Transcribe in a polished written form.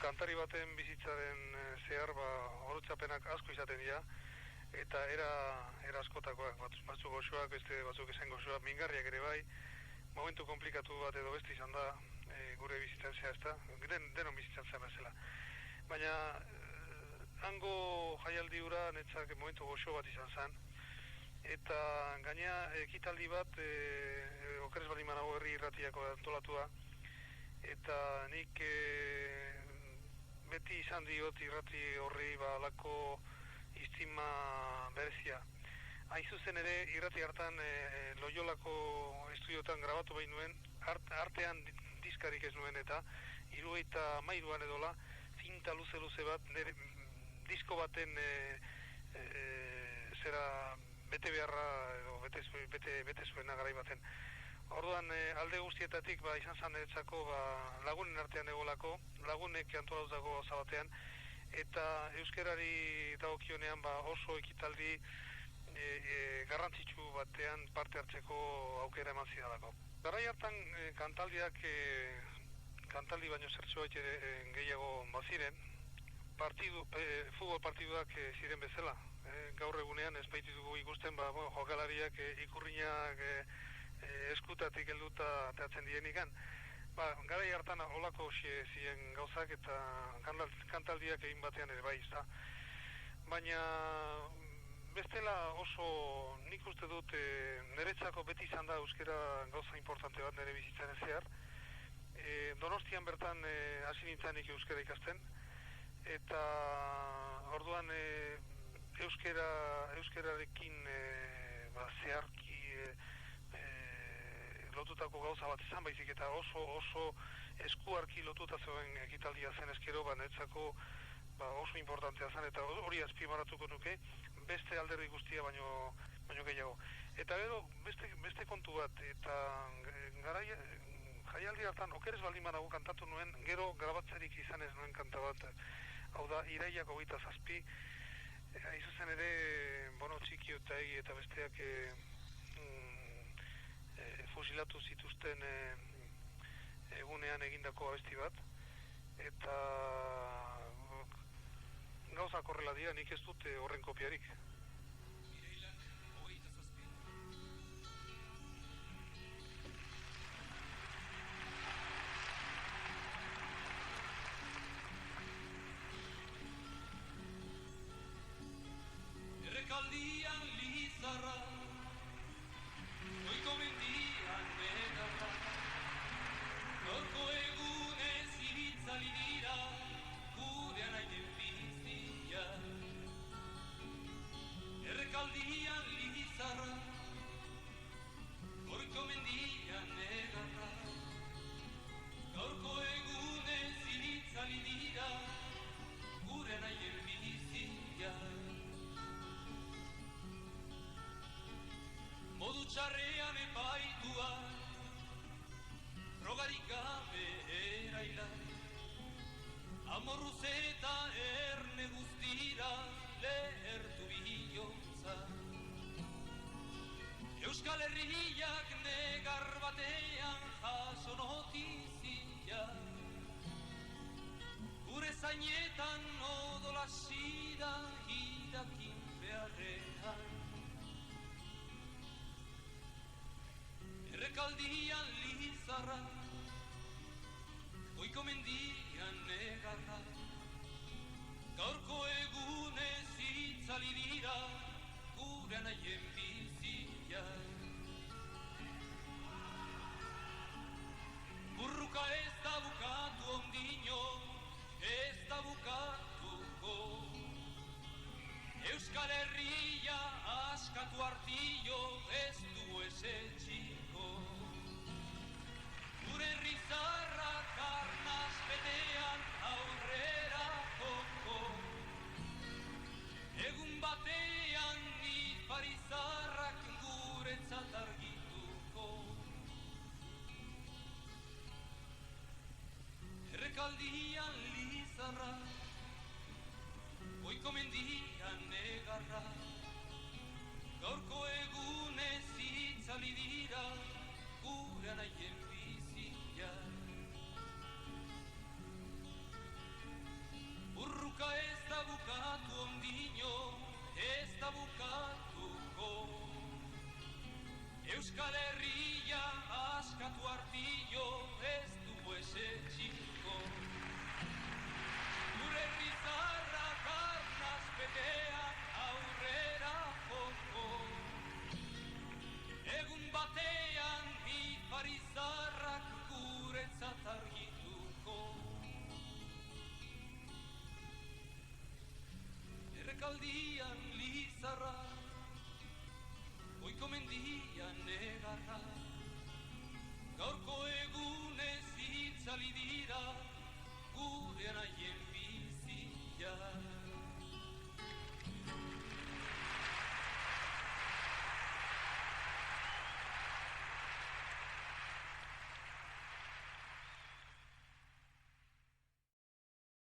kantari baten bizitzaren zehar horotzapenak asko izaten dira, eta era askotakoak, batzuk goxoak, beste batzuk esan goxoak, mingarriak ere bai, momentu komplikatu bat edo beste izan da gure bizitzan zehar, ez da, denon bizitzan zehar bezala. Baina hango jaialdi hura netzak momentu goxo bat izan zen, eta gaina ekitaldi bat okeres bali manago herri irratiako antolatua, eta nik beti izan diot irrati horri alako istima berezia. Hain zuzen ere irrati hartan Loiolako estudiotan grabatu behin nuen, artean diskarik ez nuen, eta 73an edola zinta luze bat nire disko baten zera bete beharra edo bete zuena garai baten. Orduan alde guztietatik izan zan niretzako lagunen artean egolako, lagunek antolatutako zabatean, eta euskerari dagokionean oso ekitaldi garrantzitsu batean parte hartzeko aukera eman zidalako. Garai hartan kantaldi baino zertxo gehiago baziren, futbol partiduak ziren bezala. Gaur egunean ez baitugu ikusten jokalariak ikurriñak eskutatik helduta teatzen dienikan. Garai hartan olako ziren gauzak eta kantaldiak egin batean ere bai, baina bestela oso nik uste dut niretzako beti izan da euskera gauza importante bat nire bizitzaren zehar. Donostian bertan hasi nintzanik euskera ikasten, eta orduan euskerarekin zeharki lotutako gauza bat izan baizik, eta oso eskuarki lotuta zegoen ekitaldia zen eskero, niretzako oso importantea zen, eta hori azpimarratuko nuke, beste alderdi guztia baino gehiago. Eta gero, beste kontu bat, eta jaialdi hartan, okeres baldin banago kantatu nuen, gero grabatzerik izan ez nuen kanta bat, hau da, Iraiak 27, izuzen ere, Bono Txikiotei eta besteak fusilatu zituzten egunean egindako abesti bat, eta gauzak horrela dira, nik ez dut horren kopiarik. Errekaldian lizarra, goiko mendian begarra, gaurko egunez iritzali dira, gure anaien bizia. Errekaldian lizarra, goiko mendian begarra, gaurko egunez iritzali dira, gure anaien bizia. Modu txarrean epaitua, rogarik gabe eraila, amorruz eta erne guztira lehertu bihontza. Euskal Herriak negar batean jaso notizia, gure zainetan odola sida irakin beharrean. Errekaldian lizarra, goiko mendian negarra, gaurko egunez itzali dira, gure anaien bizia. Burruka ez da bukatu ondino, ez da bukatuko, Euskal Herria askatu artillo ez du esetxiko. Gure herrizarra karnaz betean aurrera joko, egun batean iparizarrak guretzat argituko. Errekaldian lizarra, goiko mendian negarra, gaurko egunez itzali dira, gure anaien bizia. Euskal Herria askatu artillo ez du esetxiko. Gure herrizarrak arnaz betean aurrera joko. Egun batean bi farizarrak guretzat argituko. Errekaldi